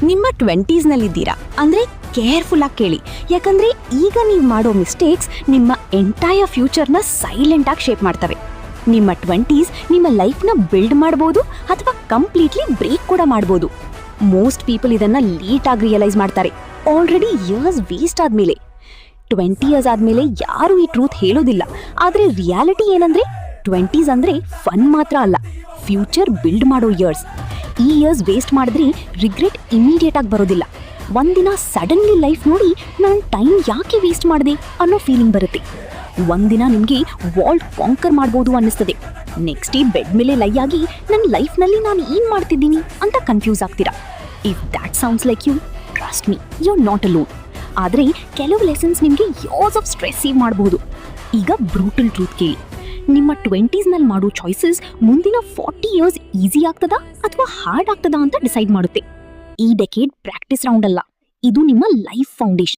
ನಿಮ್ಮ 20ಸ್ನಲ್ಲಿದ್ದೀರಾ ಅಂದರೆ ಕೇರ್ಫುಲ್ ಆಗಿ ಕೇಳಿ, ಯಾಕಂದ್ರೆ ಈಗ ನೀವು ಮಾಡೋ ಮಿಸ್ಟೇಕ್ಸ್ ನಿಮ್ಮ ಎಂಟೈರ್ ಫ್ಯೂಚರ್ನ ಸೈಲೆಂಟ್ ಆಗಿ ಶೇಪ್ ಮಾಡ್ತವೆ. ನಿಮ್ಮ 20s ನಿಮ್ಮ ಲೈಫ್ನ ಬಿಲ್ಡ್ ಮಾಡ್ಬೋದು ಅಥವಾ ಕಂಪ್ಲೀಟ್ಲಿ ಬ್ರೇಕ್ ಕೂಡ ಮಾಡ್ಬೋದು. ಮೋಸ್ಟ್ ಪೀಪಲ್ ಇದನ್ನ ಲೇಟ್ ಆಗಿ ರಿಯಲೈಸ್ ಮಾಡ್ತಾರೆ, ಆಲ್ರೆಡಿ ಇಯರ್ಸ್ ವೇಸ್ಟ್ ಆದ್ಮೇಲೆ. 20 ಇಯರ್ಸ್ ಆದ್ಮೇಲೆ ಯಾರು ಈ ಟ್ರೂತ್ ಹೇಳೋದಿಲ್ಲ. ಆದ್ರೆ ರಿಯಾಲಿಟಿ ಏನಂದ್ರೆ 20s ಅಂದ್ರೆ ಫನ್ ಮಾತ್ರ ಅಲ್ಲ, ಫ್ಯೂಚರ್ ಬಿಲ್ಡ್ ಮಾಡೋ ಇಯರ್ಸ್. ಈ ಇಯರ್ಸ್ ವೇಸ್ಟ್ ಮಾಡಿದ್ರೆ ರಿಗ್ರೆಟ್ ಇಮಿಡಿಯೇಟ್ ಆಗಿ ಬರೋದಿಲ್ಲ. ಒಂದಿನ ಸಡನ್ಲಿ ಲೈಫ್ ನೋಡಿ ನಾನು ಟೈಮ್ ಯಾಕೆ ವೇಸ್ಟ್ ಮಾಡಿದೆ ಅನ್ನೋ ಫೀಲಿಂಗ್ ಬರುತ್ತೆ. ಒಂದಿನ ನಿಮಗೆ ವರ್ಲ್ಡ್ ಕಾಂಕರ್ ಮಾಡ್ಬೋದು ಅನ್ನಿಸ್ತದೆ. ನೆಕ್ಸ್ಟ್ ಡೇ ಬೆಡ್ ಮೇಲೆ ಲೈ ಆಗಿ ನನ್ನ ಲೈಫ್ನಲ್ಲಿ ನಾನು ಏನು ಮಾಡ್ತಿದ್ದೀನಿ ಅಂತ ಕನ್ಫ್ಯೂಸ್ ಆಗ್ತೀರಾ. If that sounds like you, trust me, you are not alone. ಆದರೆ ಕೆಲವು ಲೆಸನ್ಸ್ ನಿಮಗೆ ಇಯರ್ಸ್ ಆಫ್ ಸ್ಟ್ರೆಸ್ ಸೇವ್ ಮಾಡಬಹುದು. ಈಗ ಬ್ರೂಟಲ್ ಟ್ರೂತ್ ಕೇಳಿ, ನಿಮ್ಮ 20ಸ್ನಲ್ಲಿ ಮಾಡೋ ಚಾಯ್ಸಸ್ ಮುಂದಿನ 40 ಇಯರ್ಸ್ ಈಸಿ ಆಗ್ತದಾ ಅಥವಾ ಹಾರ್ಡ್ ಆಗ್ತದಾ ಅಂತ ಡಿಸೈಡ್ ಮಾಡುತ್ತೆ. ಈ ಡೆಕೇಡ್ ಪ್ರಾಕ್ಟೀಸ್ ರೌಂಡ್ ಅಲ್ಲ, ಇದು ನಿಮ್ಮ ಲೈಫ್ ಫೌಂಡೇಶನ್.